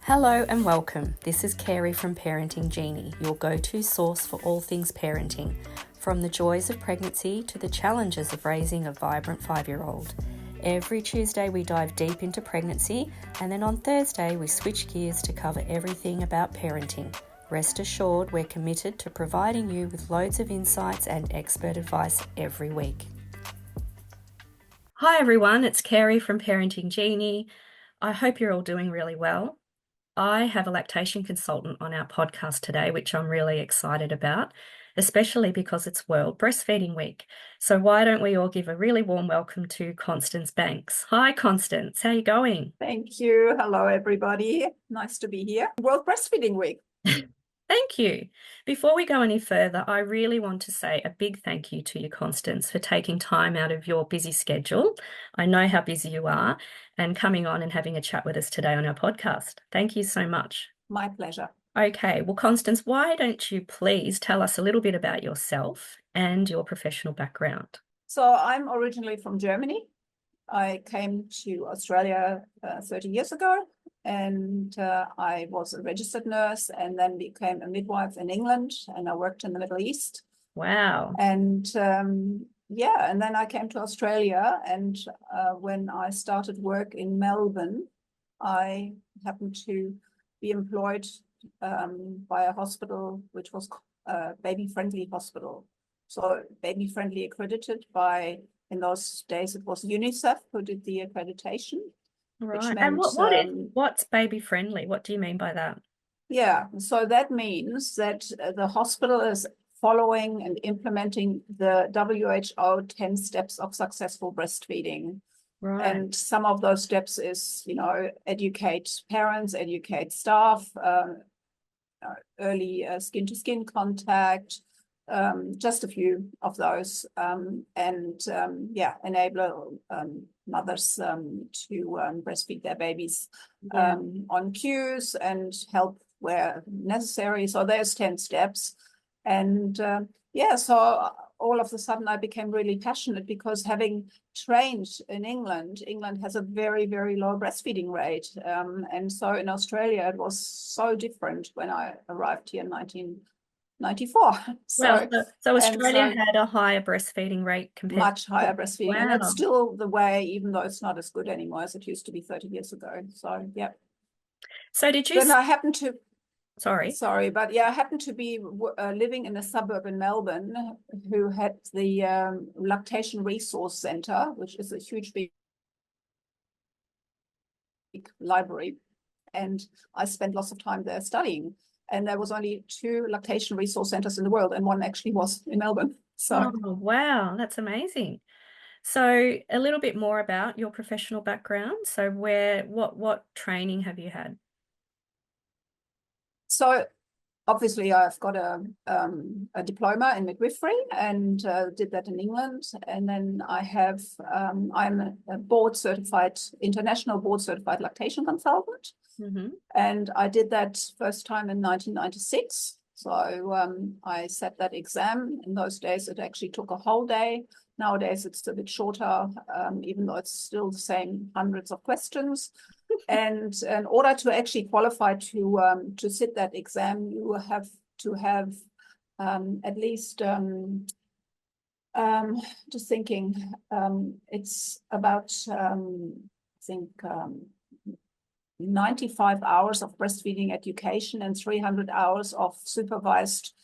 Hello and welcome. This is Carrie from Parenting Genie, your go-to source for all things parenting, from the joys of pregnancy to the challenges of raising a vibrant 5-year-old. Every Tuesday we dive deep into pregnancy, and then on Thursday we switch gears to cover everything about parenting. Rest assured, we're committed to providing you with loads of insights and expert advice every week. Hi everyone, it's Carrie from Parenting Genie. I hope you're all doing really well. I have a lactation consultant on our podcast today, which I'm really excited about, especially because it's World Breastfeeding Week. So why don't we all give a really warm welcome to Constance Banks. Hi, Constance. How are you going? Thank you. Hello, everybody. Nice to be here. World Breastfeeding Week. Thank you. Before we go any further, I really want to say a big thank you to you, Constance, for taking time out of your busy schedule. I know how busy you are, and coming on and having a chat with us today on our podcast. Thank you so much. My pleasure. Okay, well, Constance, why don't you please tell us a little bit about yourself and your professional background? So I'm originally from Germany. I came to Australia 30 years ago, and I was a registered nurse and then became a midwife in England, and I worked in the Middle East. Wow. And and then I came to Australia, and when I started work in Melbourne, I happened to be employed by a hospital which was a baby-friendly hospital. So baby-friendly accredited by, in those days, it was UNICEF who did the accreditation. Right. Meant, And what's baby friendly? What do you mean by that? Yeah, so that means that the hospital is following and implementing the WHO 10 steps of successful breastfeeding. Right. And some of those steps is, educate parents, educate staff, early skin-to-skin contact, just a few of those, enable mothers to breastfeed their babies on cues and help where necessary. So there's 10 steps. And so all of a sudden I became really passionate because having trained in England has a very, very low breastfeeding rate. And so in Australia, it was so different when I arrived here in 1994. So Australia had a higher breastfeeding rate compared much higher breastfeeding. Wow. And it's still the way, even though it's not as good anymore as it used to be 30 years ago. So, yeah. So did you... Then I happened to... Sorry, but yeah, I happened to be living in a suburb in Melbourne who had the Lactation Resource Centre, which is a huge, big library. And I spent lots of time there studying. And there was only 2 lactation resource centres in the world, and one actually was in Melbourne. So, oh, wow, that's amazing. So a little bit more about your professional background. So what training have you had? So obviously I've got a diploma in midwifery and did that in England. And then I have, I'm a international board certified lactation consultant. Mm-hmm. And I did that first time in 1996. So I sat that exam. In those days, it actually took a whole day. Nowadays, it's a bit shorter, even though it's still the same hundreds of questions. And in order to actually qualify to sit that exam, you have to have at least, just thinking, it's about, I think, 95 hours of breastfeeding education and 300 hours of supervised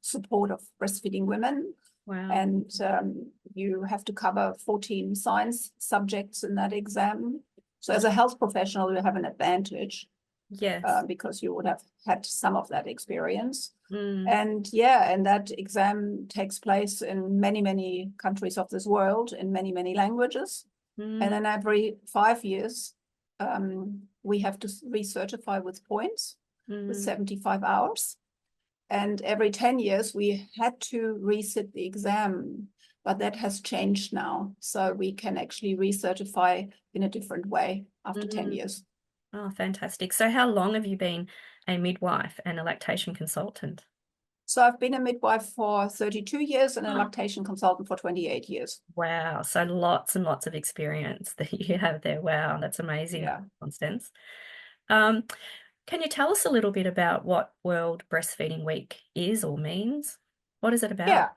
support of breastfeeding women. Wow. And you have to cover 14 science subjects in that exam. So as a health professional, you have an advantage. Yes. Because you would have had some of that experience. Mm. And that exam takes place in many, many countries of this world, in many, many languages. Mm. And then every 5 years, we have to recertify with points with 75 hours. And every 10 years, we had to resit the exam, but that has changed now. So we can actually recertify in a different way after 10 years. Oh, fantastic. So how long have you been a midwife and a lactation consultant? So I've been a midwife for 32 years and a lactation consultant for 28 years. Wow. So lots and lots of experience that you have there. Wow. That's amazing, Yeah. Constance. Can you tell us a little bit about what World Breastfeeding Week is or means? What is it about? Yeah.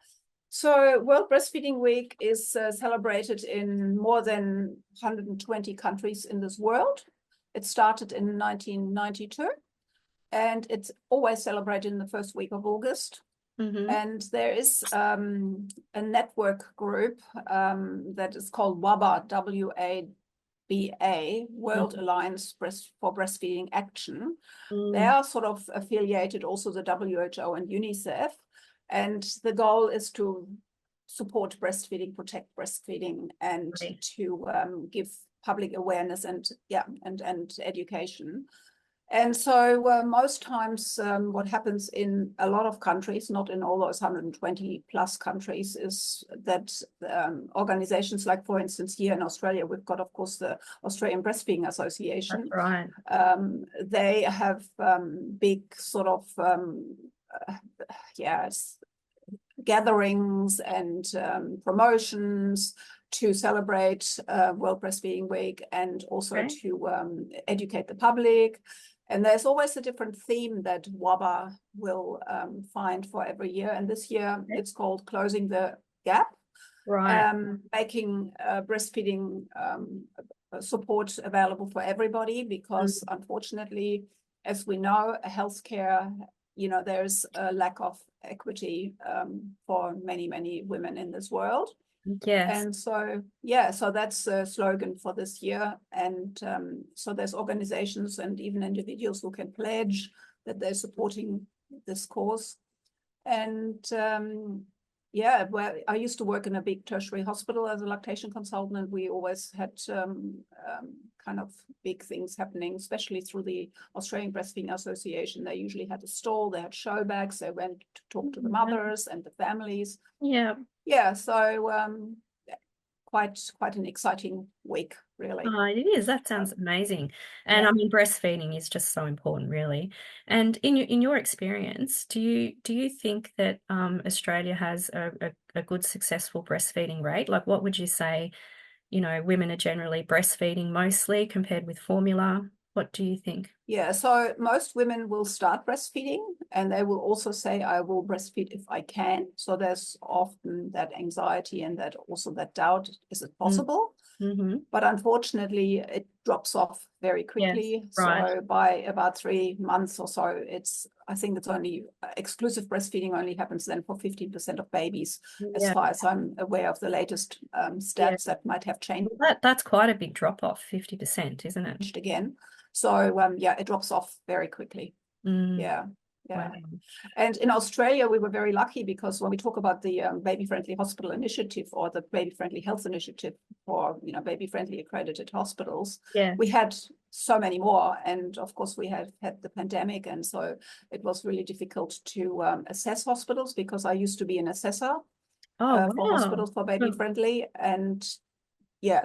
So World Breastfeeding Week is celebrated in more than 120 countries in this world. It started in 1992, and it's always celebrated in the first week of August. Mm-hmm. And there is a network group that is called WABA, WABA, World Alliance for Breastfeeding Action. They are sort of affiliated also the WHO and UNICEF. And the goal is to support breastfeeding, protect breastfeeding, and Right. to give public awareness and education. And so most times what happens in a lot of countries, not in all those 120 plus countries, is that organizations like, for instance, here in Australia, we've got, of course, the Australian Breastfeeding Association. That's right. They have big sort of, gatherings and promotions to celebrate World Breastfeeding Week, and also to educate the public. And there's always a different theme that WABA will find for every year. And this year it's called Closing the Gap, Right. making breastfeeding support available for everybody, because unfortunately, as we know, healthcare, there's a lack of equity for many, many women in this world. Yes. And so, so that's the slogan for this year. And so there's organizations and even individuals who can pledge that they're supporting this cause. And well, I used to work in a big tertiary hospital as a lactation consultant, and we always had kind of big things happening, especially through the Australian Breastfeeding Association. They usually had a stall, they had show bags, they went to talk to the mothers and the families. Yeah. Yeah, so quite an exciting week, really. Oh, it is. That sounds amazing. And I mean, breastfeeding is just so important, really. And in your experience, do you think that Australia has a good successful breastfeeding rate? Like, what would you say, women are generally breastfeeding mostly compared with formula? What do you think? Yeah, so most women will start breastfeeding, and they will also say, I will breastfeed if I can. So there's often that anxiety and that also that doubt, is it possible? Mm-hmm. But unfortunately, it drops off very quickly. Yes, right. So by about 3 months or so, I think it's only exclusive breastfeeding only happens then for 15% of babies, as far as I'm aware of the latest stats that might have changed. That's quite a big drop off, 50%, isn't it? Again. So it drops off very quickly. Yeah. Wow. And in Australia, we were very lucky, because when we talk about the baby-friendly hospital initiative, or the baby-friendly health initiative for baby-friendly accredited hospitals, we had so many more. And of course, we had the pandemic, and so it was really difficult to assess hospitals, because I used to be an assessor for hospitals for baby-friendly, and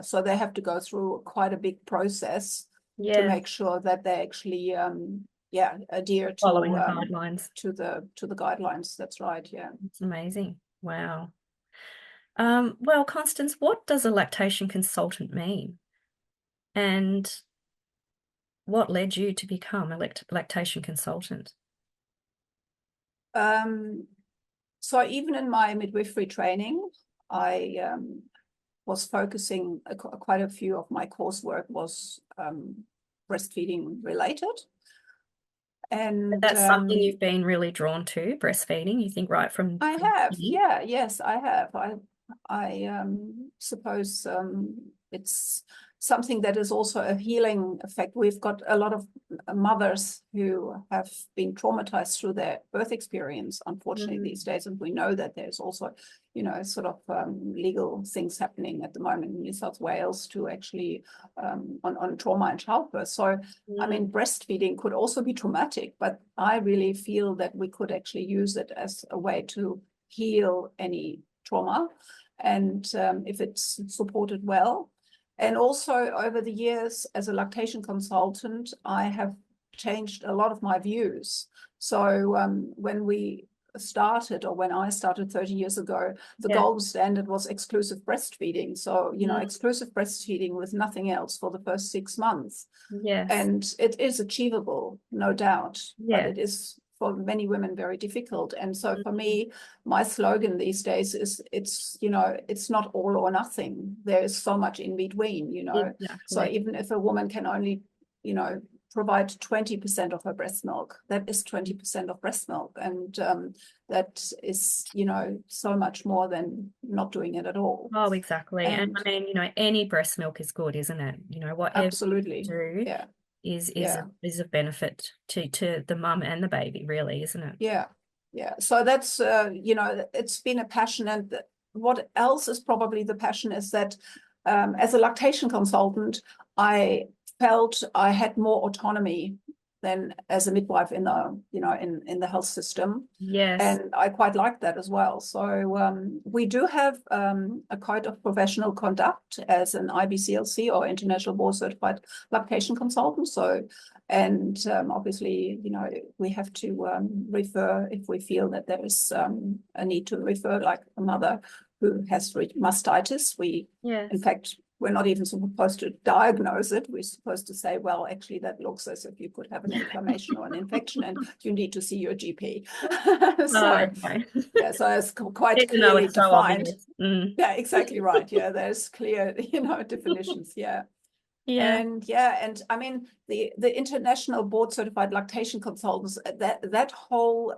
so they have to go through quite a big process to make sure that they actually adhere to following the guidelines. to the guidelines. That's right. Yeah, it's amazing. Wow. Well, Constance, what does a lactation consultant mean, and what led you to become a lactation consultant? So even in my midwifery training, I was focusing, quite a few of my coursework was breastfeeding related. And that's something you've been really drawn to, breastfeeding, you think, right from I have, yes, I have. I suppose it's something that is also a healing effect. We've got a lot of mothers who have been traumatized through their birth experience, unfortunately, these days. And we know that there's also, sort of legal things happening at the moment in New South Wales to actually on trauma and childbirth. So, I mean, breastfeeding could also be traumatic, but I really feel that we could actually use it as a way to heal any trauma, and if it's supported well. And also over the years as a lactation consultant, I have changed a lot of my views. So when we started, or when I started 30 years ago, the Yeah. gold standard was exclusive breastfeeding. So, Mm. exclusive breastfeeding with nothing else for the first 6 months. Yes. And it is achievable, no doubt, but Yeah. it is for many women very difficult. And so for Mm. me, my slogan these days is it's not all or nothing. There is so much in between, So Exactly. even if a woman can only, provide 20% of her breast milk, that is 20% of breast milk. And that is, so much more than not doing it at all. Oh, exactly. And And I mean, any breast milk is good, isn't it? Whatever you absolutely, do yeah, is yeah. is a benefit to the mum and the baby, really, isn't it? Yeah, yeah. So that's it's been a passion, and what else is probably the passion is that as a lactation consultant, I felt I had more autonomy than as a midwife in the in the health system, Yes. and I quite like that as well. So we do have a code of professional conduct as an IBCLC, or International Board Certified Lactation Consultant. So, and obviously, we have to refer if we feel that there is a need to refer, like a mother who has mastitis. Yes. In fact, we're not even supposed to diagnose it. We're supposed to say, well, actually, that looks as if you could have an inflammation or an infection, and you need to see your GP. Oh, So, okay. yeah, so it's quite Even though clearly it's so defined. obvious. Mm. Yeah, exactly right. Yeah, there's clear, definitions. Yeah. Yeah. And I mean the International Board Certified Lactation Consultants, that whole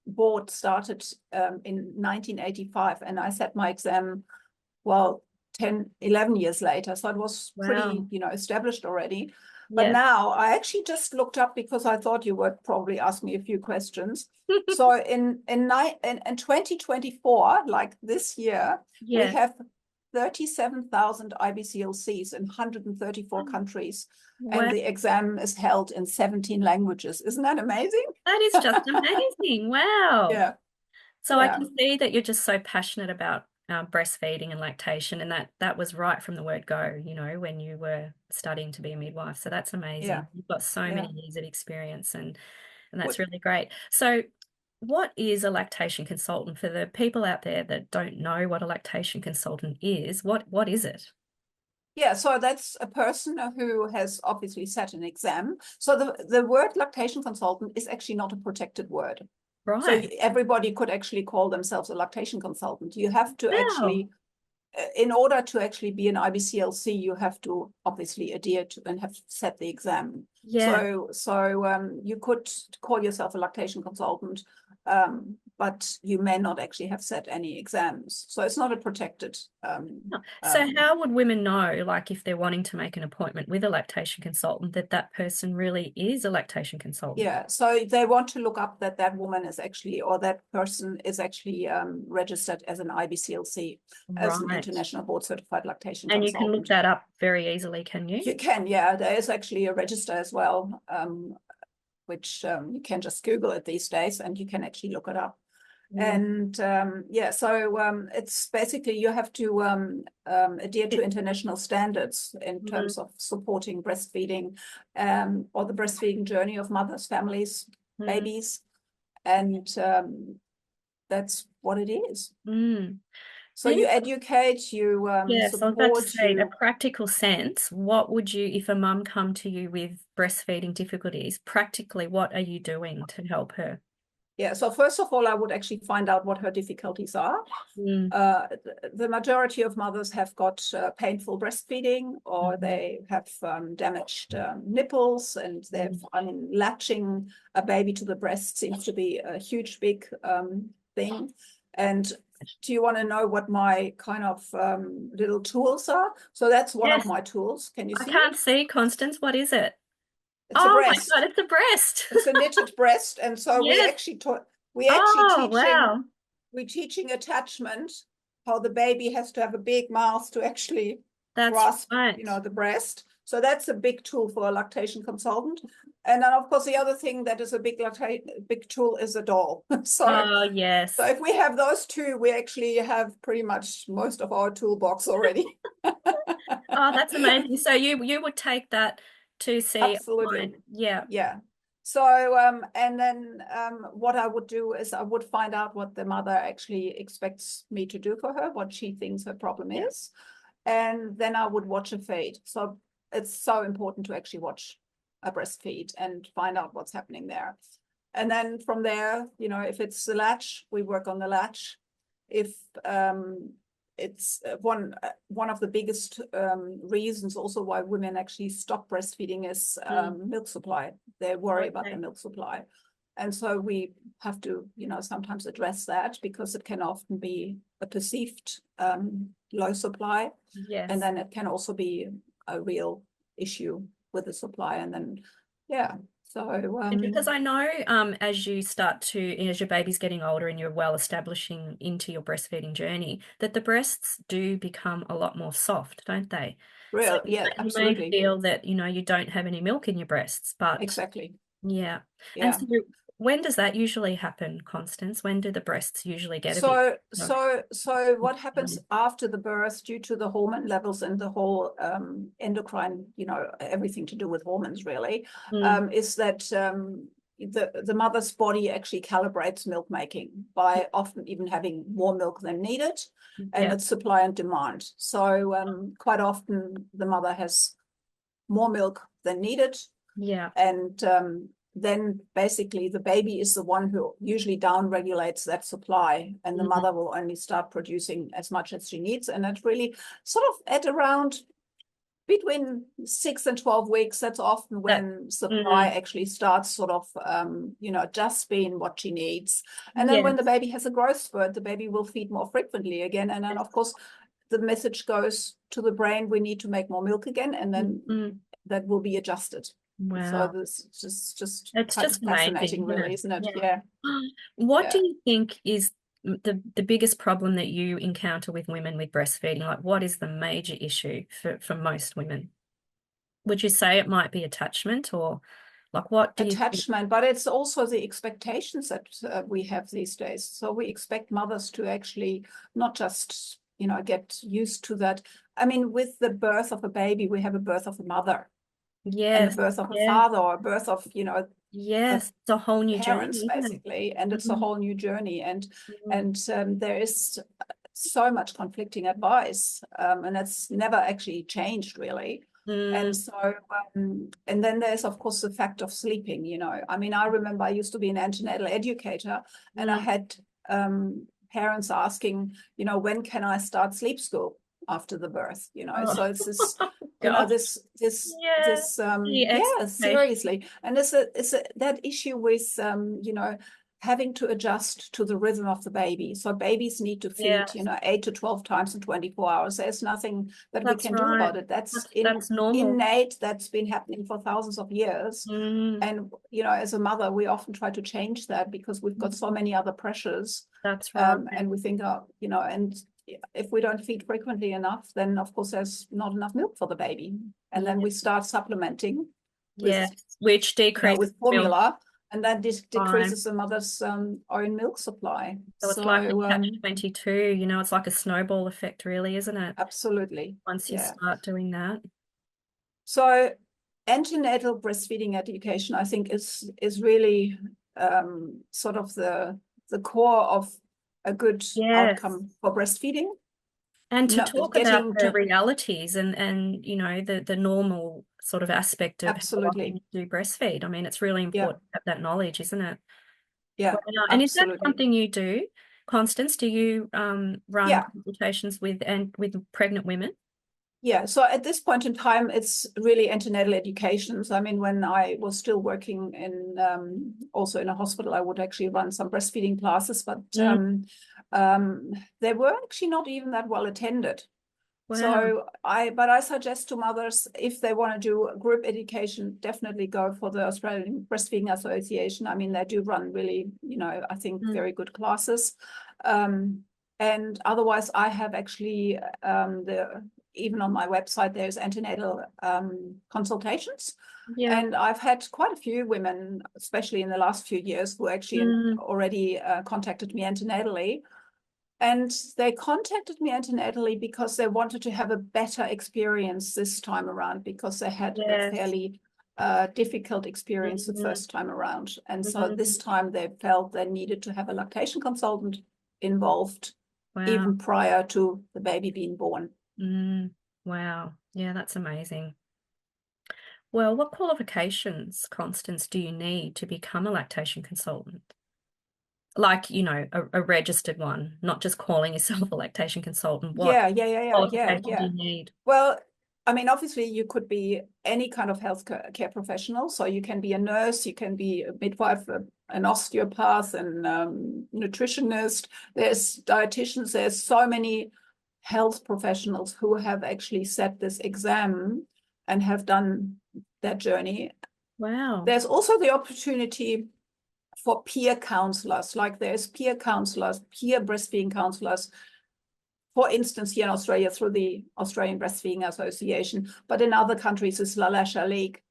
board started in 1985, and I set my exam, well, 10, 11 years later. So it was pretty, Wow. established already. But Yeah. now I actually just looked up, because I thought you would probably ask me a few questions. So in 2024, like this year, we Yeah. have 37,000 IBCLCs in 134 countries, and Wow. the exam is held in 17 languages. Isn't that amazing? That is just amazing. Wow. Yeah, So I yeah, can see that you're just so passionate about breastfeeding and lactation, and that was right from the word go, when you were studying to be a midwife. So that's yeah, amazing. You've got so yeah. many years of experience, and that's really great. So what is a lactation consultant for the people out there that don't know what a lactation consultant is? What is it? Yeah, so that's a person who has obviously sat an exam. So the word lactation consultant is actually not a protected word. So Right. everybody could actually call themselves a lactation consultant. You have to Wow. actually, in order to actually be an IBCLC, you have to obviously adhere to and have set the exam. Yeah. So you could call yourself a lactation consultant, but you may not actually have set any exams. So it's not a protected. So Um, how would women know, like if they're wanting to make an appointment with a lactation consultant, that that person really is a lactation consultant? Yeah, so they want to look up that that woman is actually, or that person is actually registered as an IBCLC, as an Right. International Board Certified Lactation And you can look Consultant. that up very easily, can you? You can, yeah, there is actually a register as well, which you can just Google it these days, and you can actually look it up. Yeah. And yeah, so it's basically you have to adhere to international standards in terms of supporting breastfeeding, or the breastfeeding journey of mothers, families, Mm. babies, and that's what it is. Mm. So And you educate, you yes, I was about to support, say, in a you. practical sense, what would you, if a mum come to you with breastfeeding difficulties, practically what are you doing to help her? Yeah, so first of all, I would actually find out what her difficulties are. Mm. The majority of mothers have got painful breastfeeding, or Mm. they have damaged nipples, and they've, Mm. I mean, latching a baby to the breast seems to be a huge, big thing. And do you want to know what my kind of little tools are? So that's one of Yes, my tools. Can you I see can't it? see, Constance. What is it? It's a Oh my God, breast. it's a breast. It's a knitted breast, and so we Yes. actually taught. We actually Oh, teaching wow. we're teaching attachment, how the baby has to have a big mouth to actually That's grasp, right. the breast. So that's a big tool for a lactation consultant. And then, of course, the other thing that is a big tool is a doll. So, Oh, so yes. if we have those two, we actually have pretty much most of our toolbox already. Oh, that's amazing. So you would take that to see, Absolutely. yeah. Yeah. And then what I would do is I would find out what the mother actually expects me to do for her, what she thinks her problem is. And then I would watch a feed. So it's so important to actually watch a breastfeed and find out what's happening there. And then from there, if it's the latch, we work on the latch. If it's one of the biggest reasons also why women actually stop breastfeeding is milk supply. They worry about the milk supply. And so we have to, sometimes address that, because it can often be a perceived low supply. Yes. And then it can also be a real issue with the supply. And then, yeah. So because I know as your baby's getting older and you're well establishing into your breastfeeding journey, that the breasts do become a lot more soft, don't they? real, So yeah, you absolutely. may feel that, you don't have any milk in your breasts, but Exactly. yeah. Yeah. And so when does that usually happen, Constance? When do the breasts usually get a bit? So what happens after the birth, due to the hormone levels and the whole endocrine, everything to do with hormones really, is that the mother's body actually calibrates milk making by often even having more milk than needed, and it's supply and demand. So quite often the mother has more milk than needed. Yeah. And then basically the baby is the one who usually down regulates that supply, and the mother will only start producing as much as she needs. And that's really sort of at around between 6 and 12 weeks. That's often when supply actually starts sort of, just being what she needs. And then when the baby has a growth spurt, the baby will feed more frequently again. And then, of course, the message goes to the brain, we need to make more milk again. And then that will be adjusted. Wow. So this is just it's kind just of fascinating, amazing, really, isn't it? Yeah. What do you think is the biggest problem that you encounter with women with breastfeeding? Like, what is the major issue for most women? Would you say it might be attachment, or like what do you think? Attachment, but it's also the expectations that we have these days. So we expect mothers to actually not just, get used to that. I mean, with the birth of a baby, we have a birth of a mother. And the birth of a father, or a birth of, it's a whole new parents, journey, basically. And it's a whole new journey. And there is so much conflicting advice, and that's never actually changed, really. And so, and then there's, of course, the fact of sleeping, I mean, I remember I used to be an antenatal educator, and I had parents asking, when can I start sleep school after the birth, so it's this, seriously. And it's that issue with, having to adjust to the rhythm of the baby. So babies need to feed, 8 to 12 times in 24 hours. There's nothing that we can do about it. That's normal. Innate. That's been happening for thousands of years. And, as a mother, we often try to change that because we've got so many other pressures. That's right. And we think, and if we don't feed frequently enough, then of course there's not enough milk for the baby. And then we start supplementing which decreases with formula. And that decreases the mother's own milk supply. So it's like a catch-22, it's like a snowball effect, really, isn't it? Absolutely. Once you start doing that. So antenatal breastfeeding education, I think, is really sort of the core of a good outcome for breastfeeding. And to talk about the realities and the normal sort of aspect of absolutely how you do breastfeed. I mean, it's really important to have that knowledge, isn't it? Yeah. And is that something you do, Constance? Do you run consultations with pregnant women? Yeah, so at this point in time, it's really antenatal education. So I mean, when I was still working in also in a hospital, I would actually run some breastfeeding classes, but they were actually not even that well attended. Wow. So I suggest to mothers, if they want to do group education, definitely go for the Australian Breastfeeding Association. I mean, they do run really, I think very good classes. And otherwise, I have actually even on my website, there's antenatal consultations. Yeah. And I've had quite a few women, especially in the last few years, who actually already contacted me antenatally. And they contacted me antenatally because they wanted to have a better experience this time around, because they had a fairly difficult experience the first time around. And so this time they felt they needed to have a lactation consultant involved Wow. even prior to the baby being born. Wow. Yeah, that's amazing. Well, what qualifications, Constance, do you need to become a lactation consultant? Like, you know, a registered one, not just calling yourself a lactation consultant. What qualifications do you need? Well, I mean, obviously you could be any kind of healthcare professional. So you can be a nurse, you can be a midwife, an osteopath, and nutritionist. There's dietitians. There's so many health professionals who have actually set this exam and have done that journey. Wow. There's also the opportunity for peer counselors, like there's peer counselors, peer breastfeeding counselors, for instance, here in Australia through the Australian Breastfeeding Association, but in other countries it's Lactation League,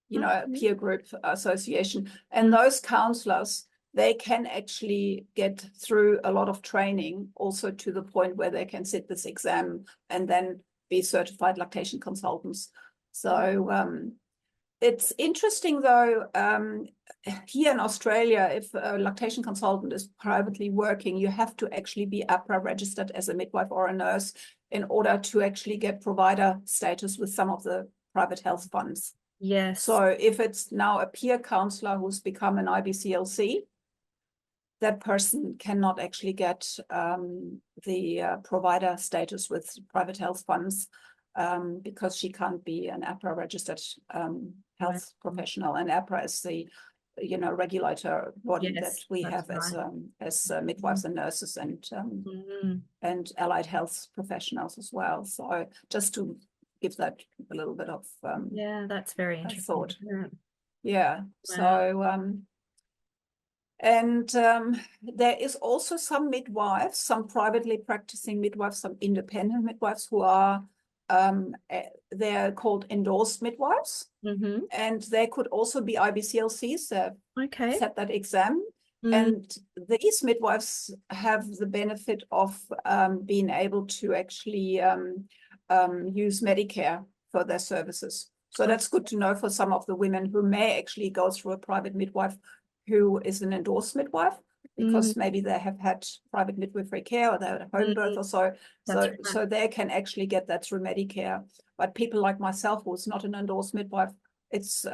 you know, peer group association. And those counselors, they can actually get through a lot of training also to the point where they can sit this exam and then be certified lactation consultants. So it's interesting though, here in Australia, if a lactation consultant is privately working, you have to actually be APRA registered as a midwife or a nurse in order to actually get provider status with some of the private health funds. Yes. So if it's now a peer counselor who's become an IBCLC, that person cannot actually get the provider status with private health funds because she can't be an APRA registered health professional. And APRA is the regulator body that we have as midwives and nurses and allied health professionals as well. So just to give that a little bit of that's very interesting thought. Wow. So and there is also some midwives, some privately practicing midwives, some independent midwives who are they're called endorsed midwives, and they could also be IBCLCs that set that exam. And these midwives have the benefit of being able to actually use Medicare for their services. So that's good to know for some of the women who may actually go through a private midwife who is an endorsed midwife, because maybe they have had private midwifery care or they had a home birth or so. So they can actually get that through Medicare. But people like myself, who's not an endorsed midwife, it's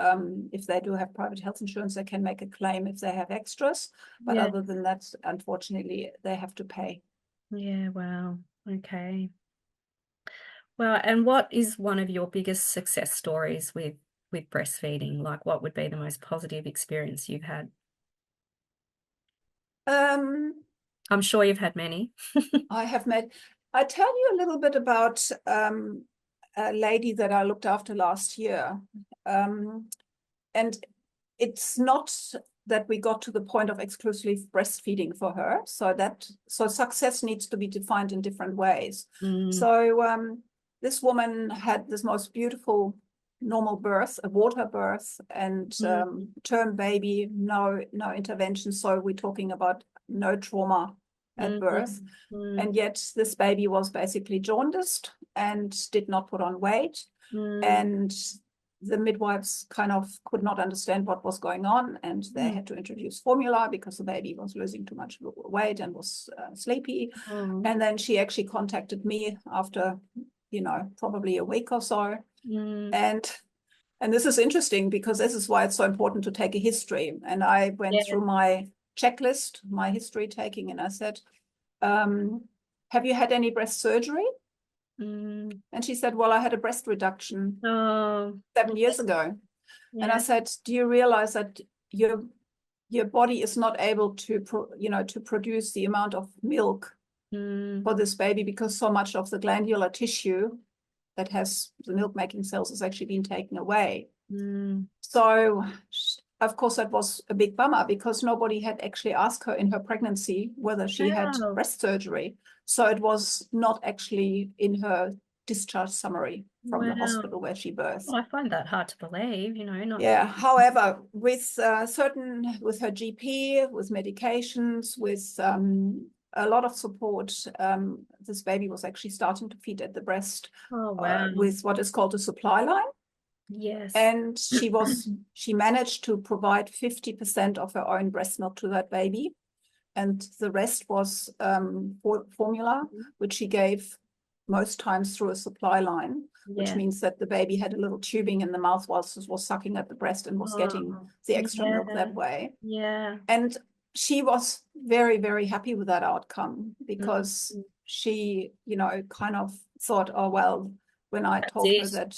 if they do have private health insurance, they can make a claim if they have extras. But other than that, unfortunately, they have to pay. Yeah, wow. Okay. Well, and what is one of your biggest success stories with breastfeeding? Like, what would be the most positive experience you've had? I'm sure you've had many. I have met. I tell you a little bit about a lady that I looked after last year, and it's not that we got to the point of exclusively breastfeeding for her. So success needs to be defined in different ways. So this woman had this most beautiful normal birth, a water birth, and term baby, no intervention. So we're talking about no trauma at birth. And yet this baby was basically jaundiced and did not put on weight. And the midwives kind of could not understand what was going on, and they had to introduce formula because the baby was losing too much weight and was sleepy. And then she actually contacted me after, probably a week or so. And this is interesting because this is why it's so important to take a history. And I went through my checklist, my history taking, and I said, have you had any breast surgery? And she said, well, I had a breast reduction 7 years ago. And I said, do you realize that your body is not able to produce the amount of milk for this baby because so much of the glandular tissue that has the milk making cells has actually been taken away. So of course that was a big bummer because nobody had actually asked her in her pregnancy whether she had breast surgery. So it was not actually in her discharge summary from the hospital where she birthed. Well, I find that hard to believe, However, with her GP, with medications, with a lot of support, this baby was actually starting to feed at the breast with what is called a supply line. Yes. And she managed to provide 50% of her own breast milk to that baby. And the rest was formula, which she gave most times through a supply line, which means that the baby had a little tubing in the mouth whilst it was sucking at the breast and was getting the extra milk that way. Yeah. And she was very, very happy with that outcome, because she, kind of thought, oh, well, when I told her that,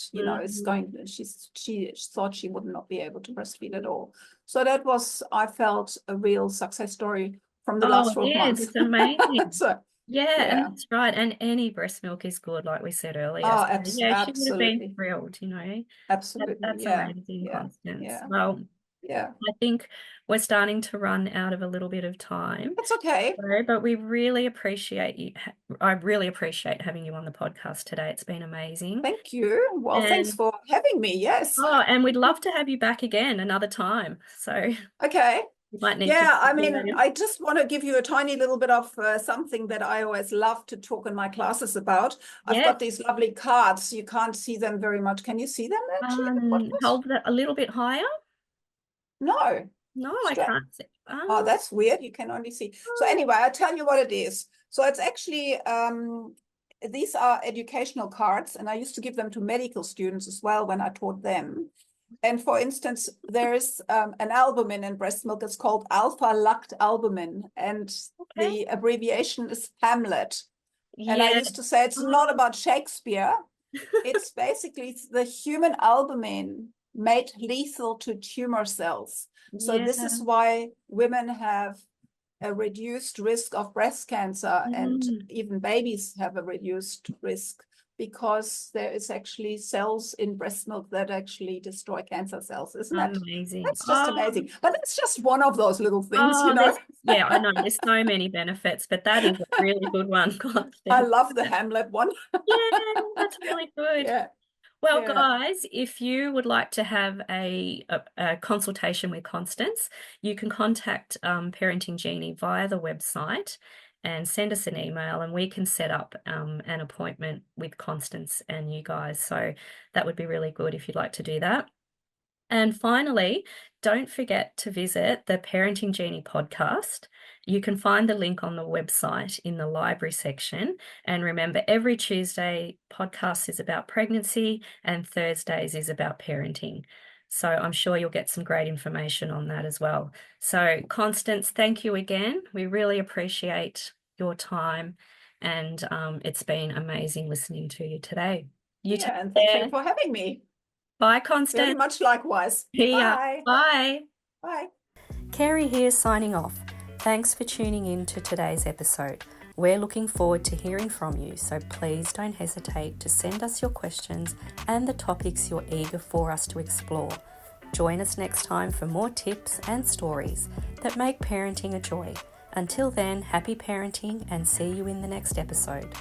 she thought she would not be able to breastfeed at all. So that was, I felt, a real success story from the last 12 months. It's amazing. So, and that's right. And any breast milk is good, like we said earlier. Oh, so, she would have absolutely. been thrilled, Absolutely. That's amazing, Constance. Yeah. Well, yeah. I think we're starting to run out of a little bit of time. It's okay. But we really appreciate you. I really appreciate having you on the podcast today. It's been amazing. Thank you. Well, thanks for having me. Yes. Oh, and we'd love to have you back again another time. So okay. Might need I mean, I just want to give you a tiny little bit of something that I always love to talk in my classes about. I've got these lovely cards. You can't see them very much. Can you see them actually? Hold that a little bit higher. No, I can't see. Oh, that's weird. You can only see. So anyway, I'll tell you what it is. So it's actually, these are educational cards, and I used to give them to medical students as well when I taught them. And for instance, there is an albumin in breast milk. It's called alpha-lactalbumin, and the abbreviation is Hamlet. And I used to say it's not about Shakespeare. It's basically the human albumin made lethal to tumor cells. So this is why women have a reduced risk of breast cancer, and even babies have a reduced risk, because there is actually cells in breast milk that actually destroy cancer cells. Isn't that amazing? That's just amazing. But it's just one of those little things, I know. There's so many benefits, but that is a really good one, Constance. I love the Hamlet one. That's really good. Well, guys, if you would like to have a consultation with Constance, you can contact Parenting Genie via the website and send us an email, and we can set up an appointment with Constance and you guys. So that would be really good if you'd like to do that. And finally, don't forget to visit the Parenting Genie podcast. You can find the link on the website in the library section. And remember, every Tuesday podcast is about pregnancy and Thursdays is about parenting. So I'm sure you'll get some great information on that as well. So Constance, thank you again. We really appreciate your time, and it's been amazing listening to you today. And thank you for having me. Bye, Constance. Very much likewise. Bye. Bye. Bye. Carrie here, signing off. Thanks for tuning in to today's episode. We're looking forward to hearing from you, so please don't hesitate to send us your questions and the topics you're eager for us to explore. Join us next time for more tips and stories that make parenting a joy. Until then, happy parenting, and see you in the next episode.